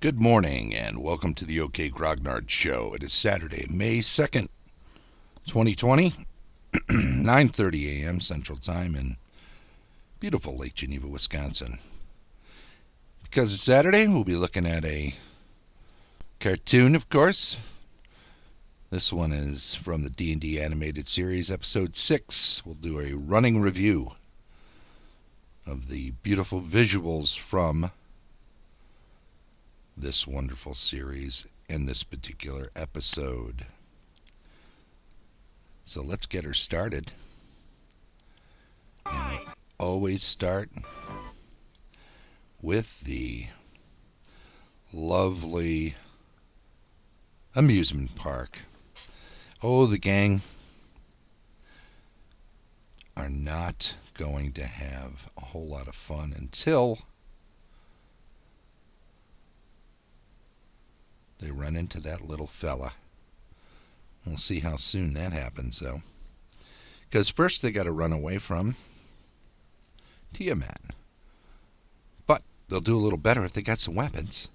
Good morning and welcome to the OK Grognard Show. It is Saturday, May 2nd, 2020, 9:30 a.m. Central Time in beautiful Lake Geneva, Wisconsin. Because it's Saturday, we'll be looking at a cartoon, of course. This one is from the D&D Animated Series, Episode 6. We'll do a running review of the beautiful visuals from this wonderful series in this particular episode. So let's get her started. And we always start with the lovely amusement park. Oh, the gang are not going to have a whole lot of fun until they run into that little fella. We'll see how soon that happens, though. Because first they got to run away from Tiamat. But they'll do a little better if they got some weapons.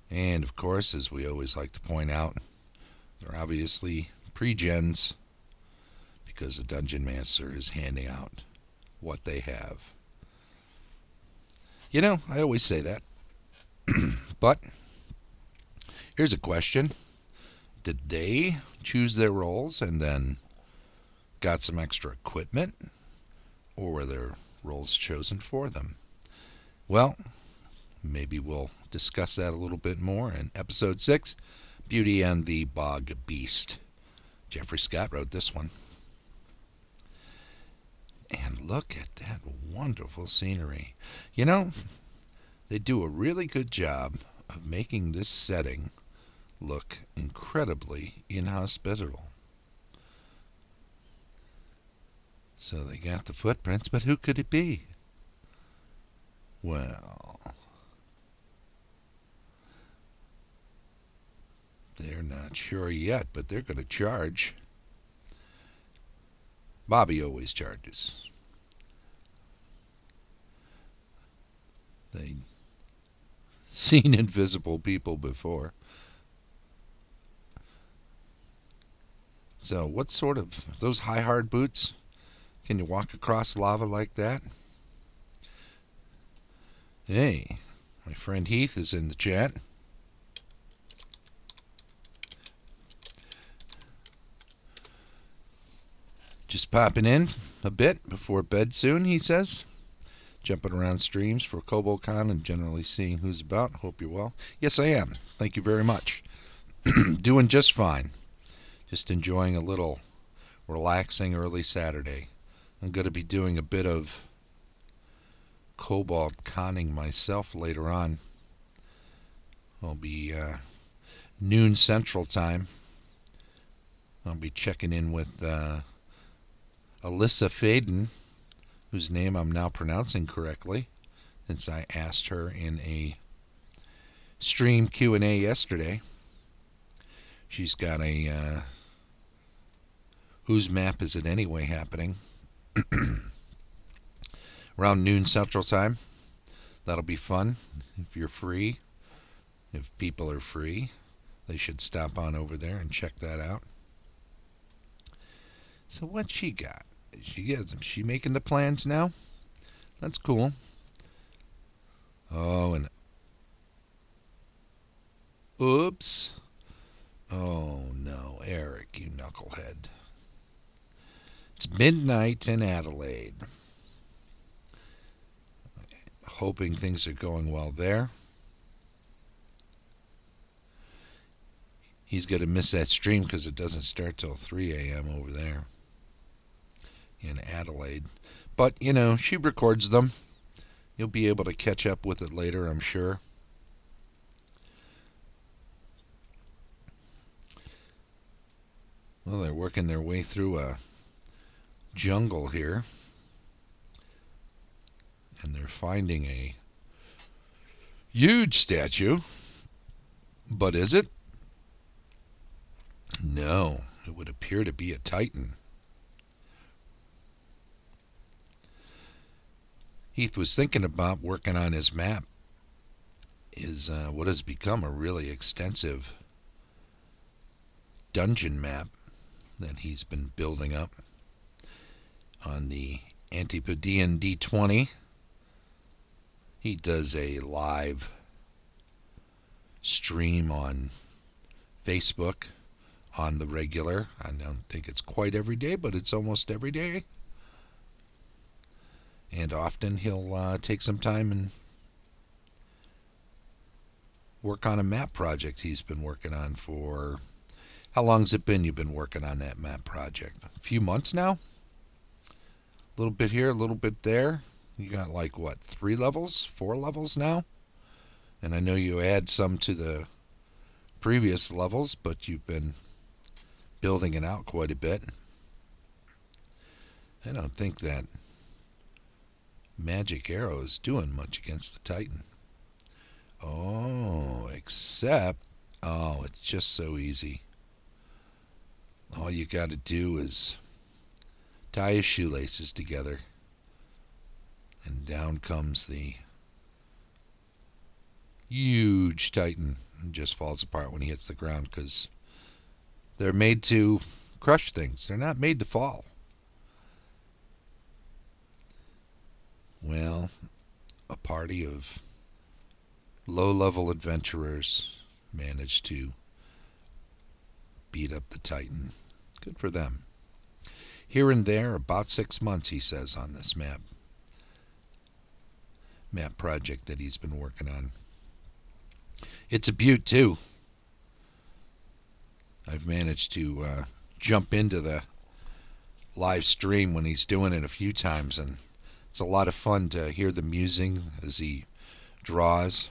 And, of course, as we always like to point out, they're obviously pre-gens because the Dungeon Master is handing out what they have. You know, I always say that. But here's a question. Did they choose their roles and then got some extra equipment? Or were their roles chosen for them? Well, maybe we'll discuss that a little bit more in Episode 6, Beauty and the Bog Beast. Jeffrey Scott wrote this one. And look at that wonderful scenery. You know, they do a really good job of making this setting look incredibly inhospitable. So they got the footprints, but who could it be? Well, they're not sure yet, but they're going to charge. Bobby always charges. They've seen invisible people before. So what sort of, those high hard boots? Can you walk across lava like that? Hey, my friend Heath is in the chat. Just popping in a bit before bed soon, he says. Jumping around streams for KoboCon and generally seeing who's about. Hope you're well. Yes, I am. Thank you very much. Doing just fine. Just enjoying a little relaxing early Saturday. I'm going to be doing a bit of Cobalt conning myself later on. I'll be noon Central Time. I'll be checking in with Alyssa Faden, whose name I'm now pronouncing correctly, since I asked her in a stream Q&A yesterday. She's got a Whose Map Is It Anyway happening around noon Central Time. That'll be fun if you're free. If people are free, they should stop on over there and check that out. So what's she got? Is she making the plans now? That's cool. Oh, and oops. Oh no, Eric, you knucklehead. It's midnight in Adelaide. Hoping things are going well there. He's going to miss that stream because it doesn't start till 3 a.m. over there in Adelaide. But, you know, she records them. You'll be able to catch up with it later, I'm sure. Well, they're working their way through a jungle here. And they're finding a huge statue. But is it? No, it would appear to be a Titan. Heath was thinking about working on his map is what has become a really extensive dungeon map that he's been building up on the Antipodian D20. He does a live stream on Facebook on the regular. I don't think it's quite every day, but it's almost every day. And often he'll take some time and work on a map project he's been working on for... How long's it been you've been working on that map project? A few months now? A little bit here, a little bit there. You got like, what, 3 levels? 4 levels now? And I know you add some to the previous levels, but you've been building it out quite a bit. I don't think that magic arrow is doing much against the Titan. Oh, except... Oh, it's just so easy. All you got to do is tie his shoelaces together, and down comes the huge Titan and just falls apart when he hits the ground, because they're made to crush things. They're not made to fall. Well, a party of low-level adventurers managed to beat up the Titan. Good for them. Here and there, about 6 months, he says, on this map project that he's been working on. It's a beaut, too. I've managed to jump into the live stream when he's doing it a few times, and it's a lot of fun to hear the musing as he draws.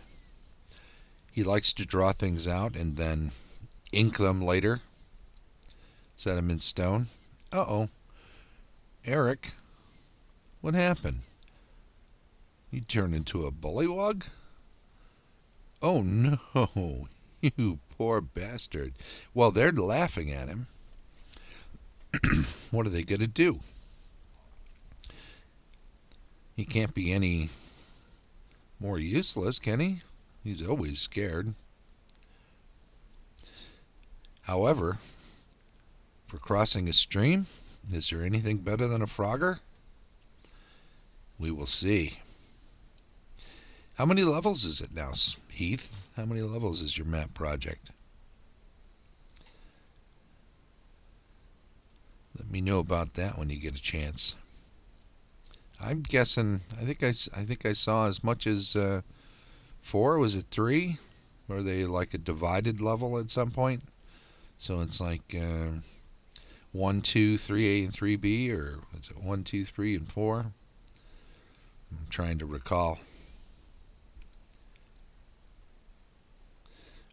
He likes to draw things out and then ink them later, set them in stone. Uh-oh. Eric, what happened? You turned into a bullywug? Oh no, you poor bastard. Well, they're laughing at him. What are they going to do? He can't be any more useless, can he? He's always scared. However, for crossing a stream, is there anything better than a Frogger? We will see. How many levels is it now, Heath? How many levels is your map project? Let me know about that when you get a chance. I'm guessing, I think I saw as much as 4. Was it 3? Or they like a divided level at some point? So it's like 1, 2, 3A and 3B, or is it 1, 2, 3, and 4? I'm trying to recall.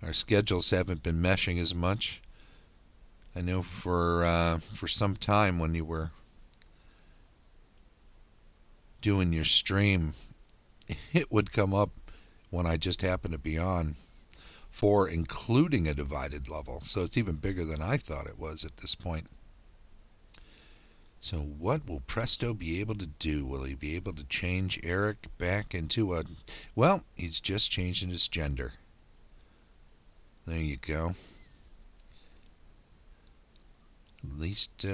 Our schedules haven't been meshing as much. I know for some time when you were doing your stream, it would come up when I just happened to be on for including a divided level. So it's even bigger than I thought it was at this point. So what will Presto be able to do? Will he be able to change Eric back into a... Well, he's just changing his gender. There you go. At least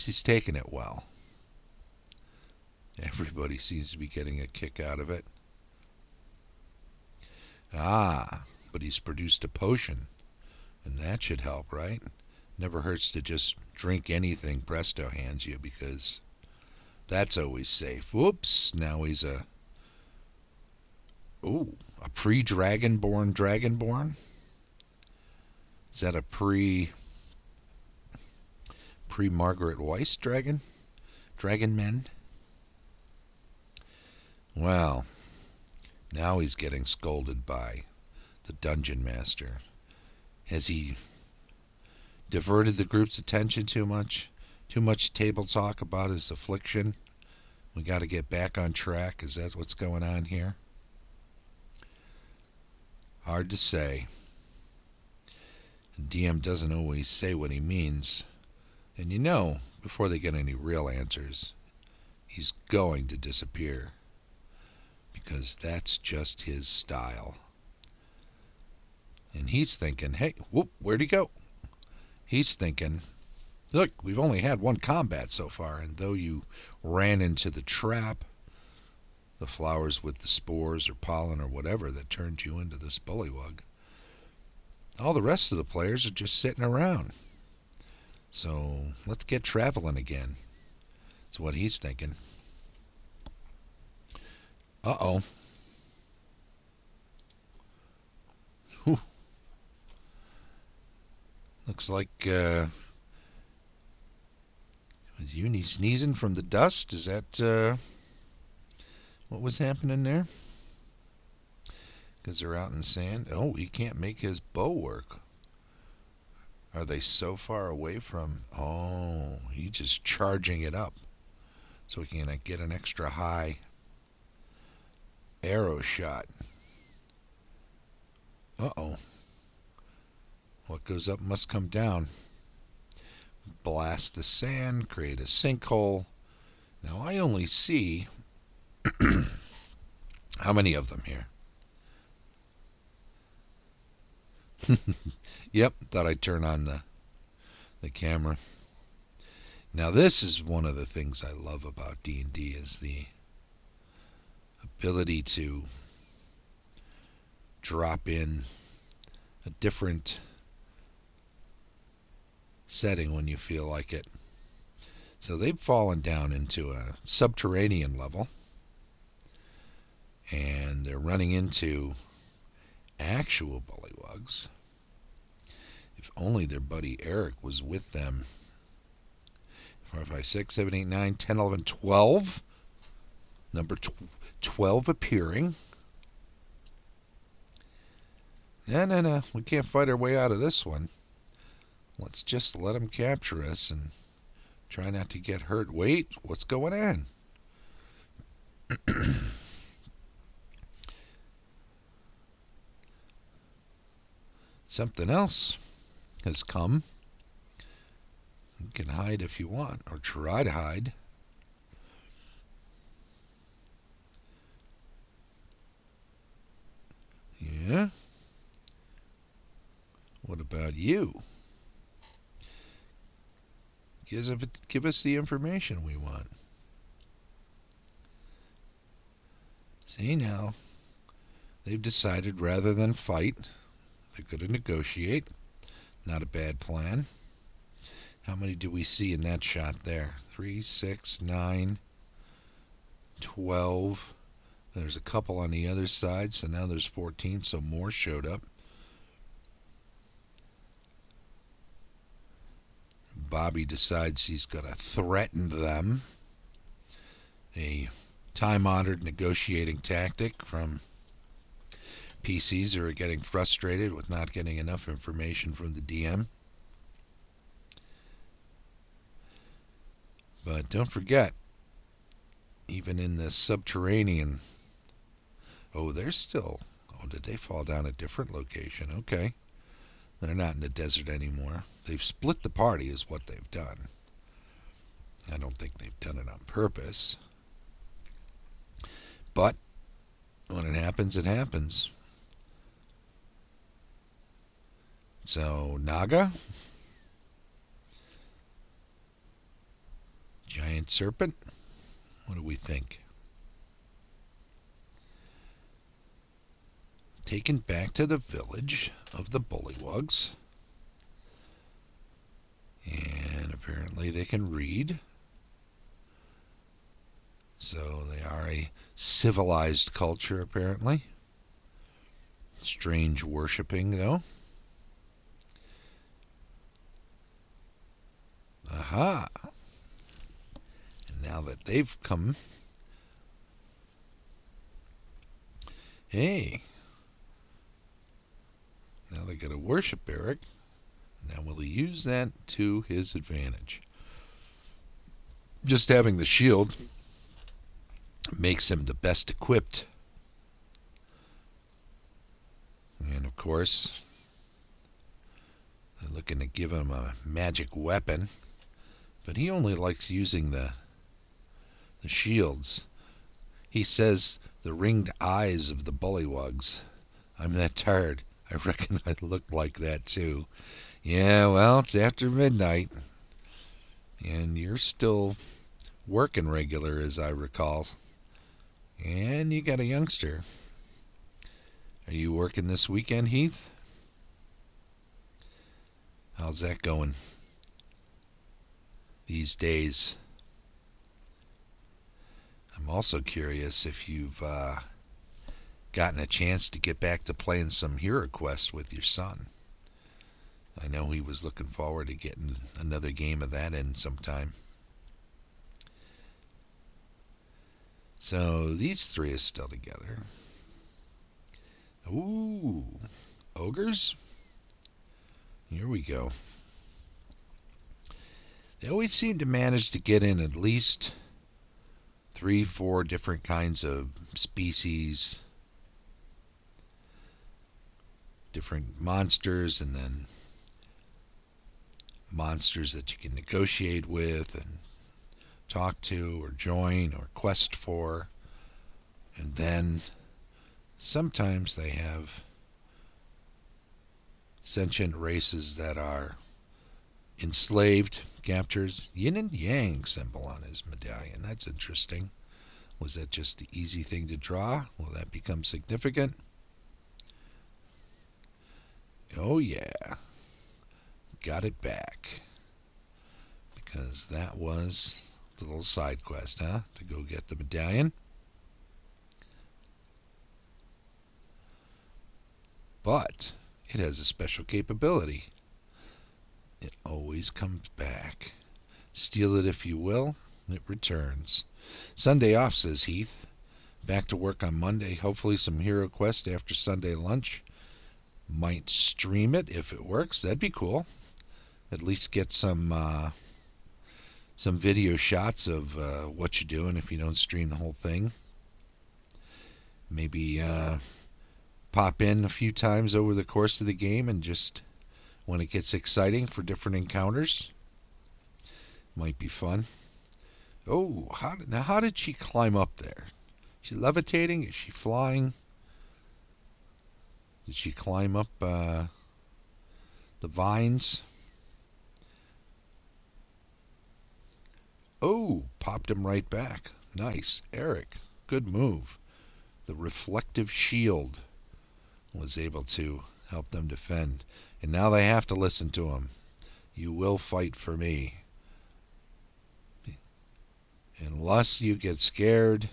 he's taking it well. Everybody seems to be getting a kick out of it. Ah, but he's produced a potion, and that should help, right? Never hurts to just drink anything Presto hands you, because that's always safe. Whoops, now he's a... Ooh, a pre-Dragonborn Dragonborn? Is that a pre-Margaret Weiss Dragon Men? Well, now he's getting scolded by the Dungeon Master. Has he diverted the group's attention too much? Too much table talk about his affliction? We got to get back on track. Is that what's going on here? Hard to say. DM doesn't always say what he means. And you know, before they get any real answers, he's going to disappear. because that's just his style. And he's thinking, hey, whoop, where'd he go? He's thinking, look, we've only had one combat so far, and though you ran into the trap, the flowers with the spores or pollen or whatever that turned you into this bullywug, all the rest of the players are just sitting around. So let's get traveling again. That's what he's thinking. Uh-oh. Whew. Looks like, was Uni sneezing from the dust? Is that, what was happening there? Because they're out in sand. Oh, he can't make his bow work. Are they so far away from... Oh, he's just charging it up so he can get an extra high arrow shot. Uh-oh. What goes up must come down. Blast the sand, create a sinkhole. Now I only see... How many of them here? Yep, thought I'd turn on the camera. Now this is one of the things I love about D&D is the ability to drop in a different setting when you feel like it. So they've fallen down into a subterranean level, and they're running into actual bullywugs. If only their buddy Eric was with them. 4, 5, 6, 7, 8, 9, 10, 11, 12. Number 12 appearing. No. We can't fight our way out of this one. Let's just let them capture us and try not to get hurt. Wait, what's going on? Something else has come. You can hide if you want, or try to hide. Yeah? What about you? Give us the information we want. See now, they've decided rather than fight, they're going to negotiate. Not a bad plan. How many do we see in that shot there? 3, 6, 9, 12. There's a couple on the other side, so now there's 14, so more showed up. Bobby decides he's going to threaten them. A time-honored negotiating tactic from PCs who are getting frustrated with not getting enough information from the DM. But don't forget, even in the subterranean... Oh, they're still... Oh, did they fall down a different location? Okay. They're not in the desert anymore. They've split the party is what they've done. I don't think they've done it on purpose. But when it happens, it happens. So, Naga. Giant serpent. What do we think? Taken back to the village of the bullywugs. And apparently they can read. So they are a civilized culture, apparently. Strange worshipping, though. Aha! And now that they've come... Hey! Now they got to worship Eric. Now will he use that to his advantage? Just having the shield makes him the best equipped. And of course, they're looking to give him a magic weapon, but he only likes using the shields. He says the ringed eyes of the bullywugs. I'm that tired. I reckon I look like that too. Yeah, well, it's after midnight. And you're still working regular, as I recall. And you got a youngster. Are you working this weekend, Heath? How's that going these days? I'm also curious if you've gotten a chance to get back to playing some Hero Quest with your son. I know he was looking forward to getting another game of that in sometime. So these three are still together. Ooh, ogres? Here we go. They always seem to manage to get in at least 3-4 different kinds of species, different monsters, and then monsters that you can negotiate with and talk to or join or quest for. And then sometimes they have sentient races that are enslaved, captured. Yin and yang symbol on his medallion. That's interesting. Was that just the easy thing to draw? Will that become significant? Oh yeah. Got it back. Because that was the little side quest, huh? To go get the medallion. But it has a special capability. It always comes back. Steal it if you will, it returns. Sunday off, says Heath. Back to work on Monday. Hopefully some Hero Quest after Sunday lunch. Might stream it if it works. That'd be cool. At least get some video shots of what you're doing if you don't stream the whole thing. Maybe pop in a few times over the course of the game and just when it gets exciting for different encounters. Might be fun. Oh, how did she climb up there? Is she levitating? Is she flying? Did she climb up the vines? Oh, popped him right back. Nice. Eric, good move. The reflective shield was able to help them defend. And now they have to listen to him. You will fight for me. Unless you get scared,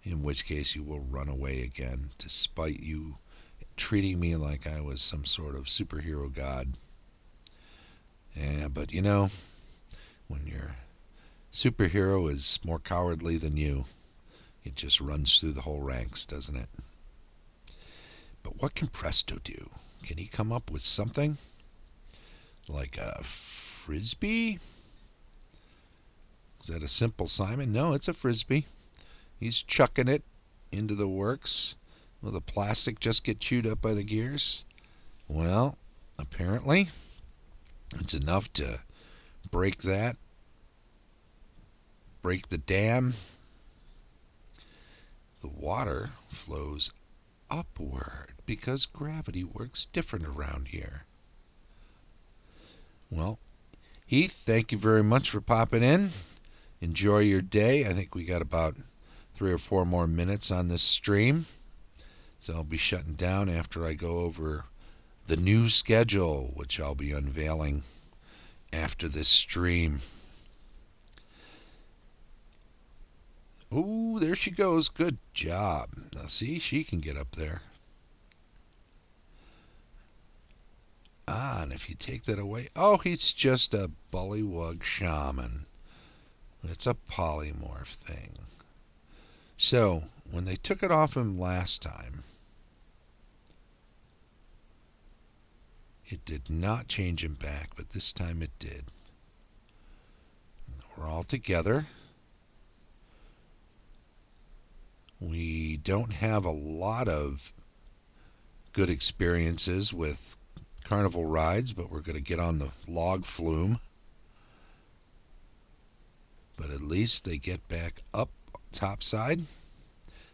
in which case you will run away again, despite you treating me like I was some sort of superhero god. Yeah, but you know, when your superhero is more cowardly than you, it just runs through the whole ranks, doesn't it? But what can Presto do? Can he come up with something? Like a frisbee? Is that a simple Simon? No, it's a frisbee. He's chucking it into the works. Will the plastic just get chewed up by the gears? Well, apparently it's enough to break that. Break the dam. The water flows upward because gravity works different around here. Well, Heath, thank you very much for popping in. Enjoy your day. I think we got about 3 or 4 more minutes on this stream. So I'll be shutting down after I go over the new schedule, which I'll be unveiling after this stream. Ooh, there she goes. Good job. Now see, she can get up there. Ah, and if you take that away, oh, he's just a bullywug shaman. It's a polymorph thing. So, when they took it off him last time, it did not change him back, but this time it did. We're all together. We don't have a lot of good experiences with carnival rides, but we're going to get on the log flume. But at least they get back up topside.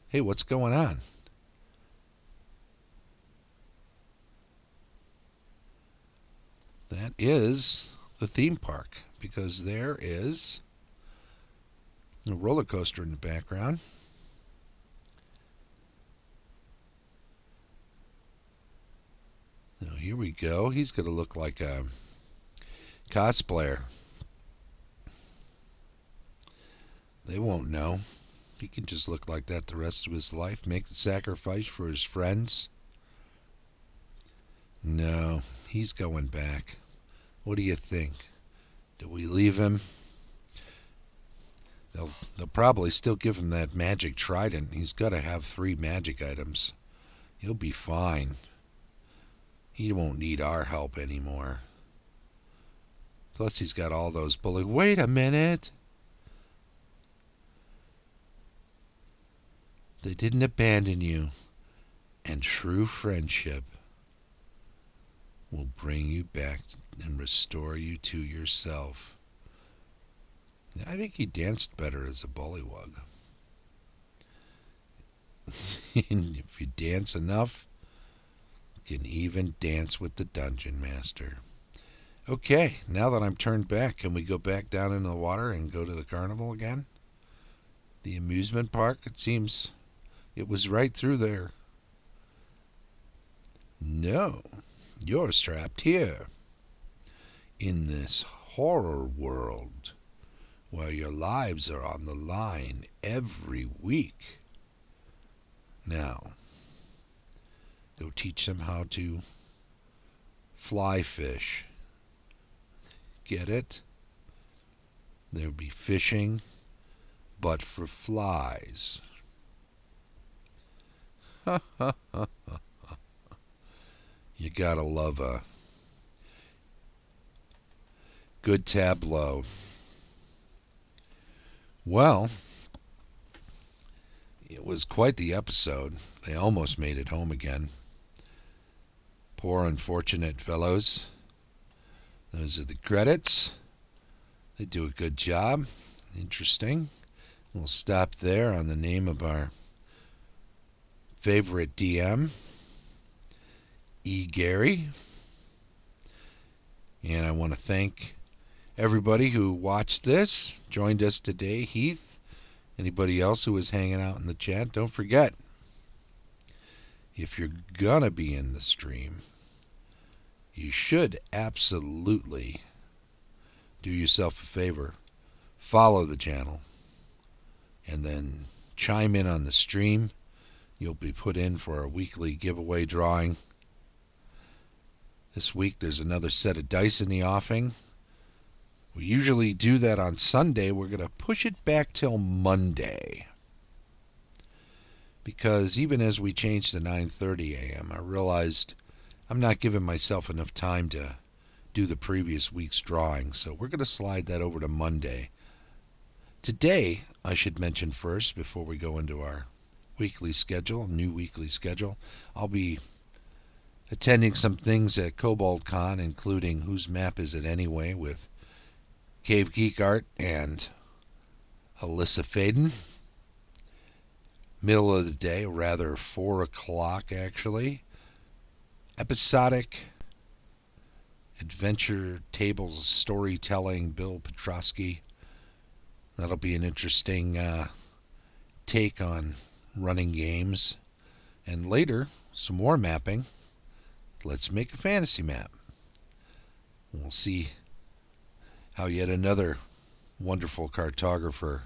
Hey, what's going on? That is the theme park, because there is a roller coaster in the background. Now, here we go. He's going to look like a cosplayer. They won't know. He can just look like that the rest of his life, make the sacrifice for his friends. No, he's going back. What do you think? Do we leave him? They'll probably still give him that magic trident. He's got to have 3 magic items. He'll be fine. He won't need our help anymore. Plus he's got all those bullet. Wait a minute. They didn't abandon you. And true friendship will bring you back and restore you to yourself. I think he danced better as a bullywug. And if you dance enough, you can even dance with the dungeon master. Okay, now that I'm turned back, can we go back down into the water and go to the carnival again? The amusement park, it seems it was right through there. No, you're trapped here in this horror world where your lives are on the line every week. Now, go teach them how to fly fish. Get it? There'll be fishing, but for flies. Ha ha ha ha. You gotta love a good tableau. Well, it was quite the episode. They almost made it home again. Poor unfortunate fellows. Those are the credits. They do a good job. Interesting. We'll stop there on the name of our favorite DM, E. Gary. And I want to thank everybody who watched this, joined us today. Heath, anybody else who was hanging out in the chat, don't forget, if you're gonna be in the stream, you should absolutely do yourself a favor, follow the channel, and then chime in on the stream. You'll be put in for a weekly giveaway drawing. This week there's another set of dice in the offing. We usually do that on Sunday. We're going to push it back till Monday, because even as we changed to 9:30 a.m., I realized I'm not giving myself enough time to do the previous week's drawing, so we're going to slide that over to Monday. Today, I should mention first, before we go into our weekly schedule, new weekly schedule, I'll be attending some things at KoboldCon, including Whose Map Is It Anyway with Cave Geek Art and Alyssa Faden. Middle of the day, rather 4 o'clock actually. Episodic adventure tables storytelling, Bill Petrosky. That'll be an interesting take on running games. And later, some more mapping. Let's make a fantasy map. We'll see how yet another wonderful cartographer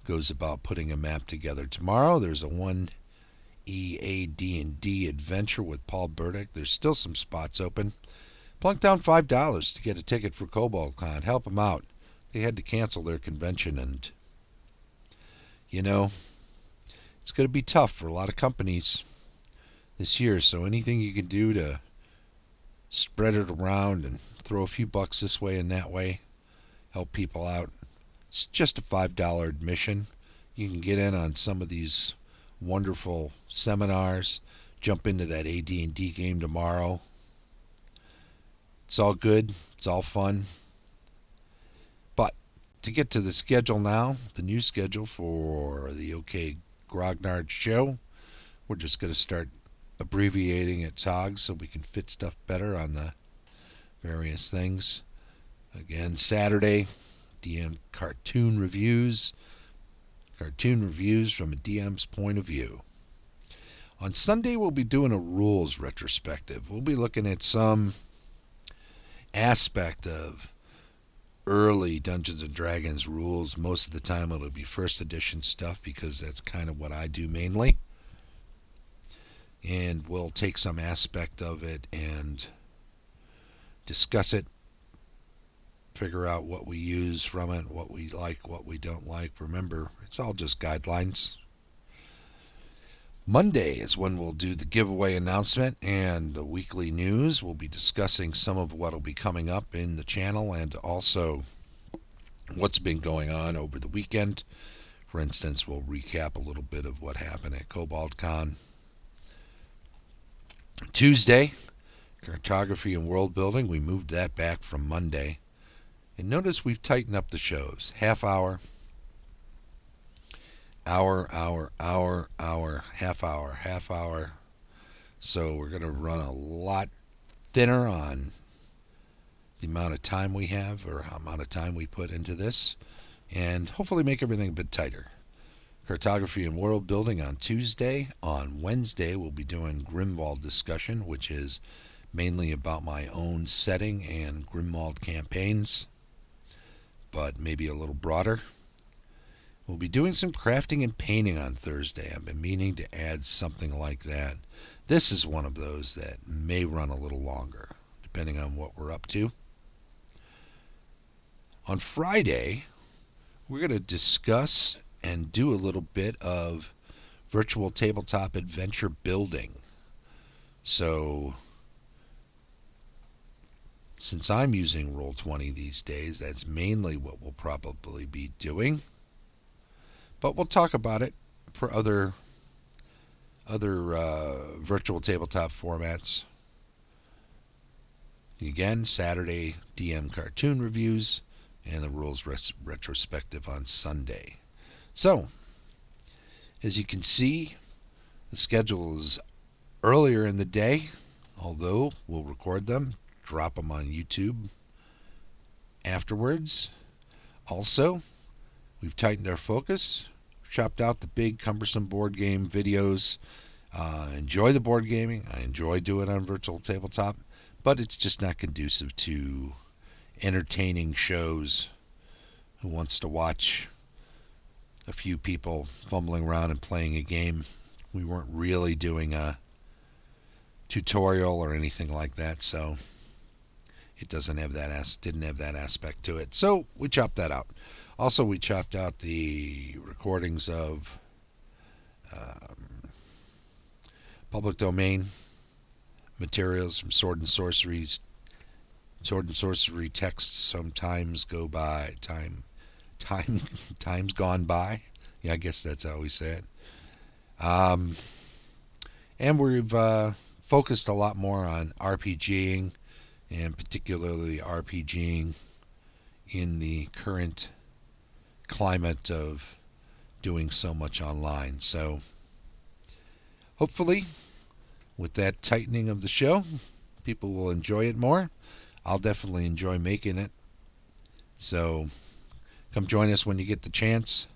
goes about putting a map together. Tomorrow there's a 1EA D&D adventure with Paul Burdick. There's still some spots open. Plunk down $5 to get a ticket for KoboldCon. Help them out. They had to cancel their convention, and you know, it's going to be tough for a lot of companies this year, so anything you can do to spread it around and throw a few bucks this way and that way, help people out. It's just a $5 admission. You can get in on some of these wonderful seminars, jump into that AD&D game tomorrow. It's all good, it's all fun. But to get to the schedule now, the new schedule for the OK Grognard Show. We're just going to start abbreviating it TOGS so we can fit stuff better on the various things. Again, Saturday, DM cartoon reviews. Cartoon reviews from a DM's point of view. On Sunday, we'll be doing a rules retrospective. We'll be looking at some aspect of early Dungeons & Dragons rules. Most of the time, it'll be first edition stuff because that's kind of what I do mainly. And we'll take some aspect of it and discuss it, figure out what we use from it, what we like, what we don't like. Remember, it's all just guidelines. Monday is when we'll do the giveaway announcement and the weekly news. We'll be discussing some of what will be coming up in the channel and also what's been going on over the weekend. For instance, we'll recap a little bit of what happened at CobaltCon. Tuesday, cartography and world building. We moved that back from Monday. And notice we've tightened up the shows. Half hour, hour, half hour. So we're going to run a lot thinner on the amount of time we have or how amount of time we put into this and hopefully make everything a bit tighter. Cartography and world building on Tuesday. On Wednesday, we'll be doing Grimwald discussion, which is mainly about my own setting and Grimwald campaigns, but maybe a little broader. We'll be doing some crafting and painting on Thursday. I've been meaning to add something like that. This is one of those that may run a little longer, depending on what we're up to. On Friday, we're going to discuss and do a little bit of virtual tabletop adventure building. So, since I'm using Roll20 these days, that's mainly what we'll probably be doing. But we'll talk about it for other virtual tabletop formats. Again, Saturday DM cartoon reviews and the rules retrospective on Sunday. So, as you can see, the schedule is earlier in the day, although we'll record them, drop them on YouTube afterwards. Also, we've tightened our focus, chopped out the big cumbersome board game videos. Enjoy the board gaming. I enjoy doing it on virtual tabletop, but it's just not conducive to entertaining shows. Who wants to watch a few people fumbling around and playing a game? We weren't really doing a tutorial or anything like that, so it didn't have that aspect to it. So we chopped that out. Also, we chopped out the recordings of public domain materials from Sword and Sorcery texts. Sometimes go by times gone by. Yeah, I guess that's how we say it. And we've focused a lot more on RPGing, and particularly RPGing in the current climate of doing so much online. So hopefully with that tightening of the show, people will enjoy it more. I'll definitely enjoy making it. So come join us when you get the chance.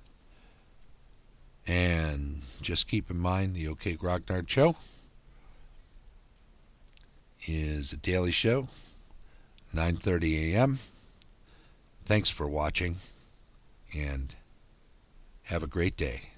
And just keep in mind the OK Grognard Show is a daily show, 9:30 a.m. Thanks for watching, and have a great day.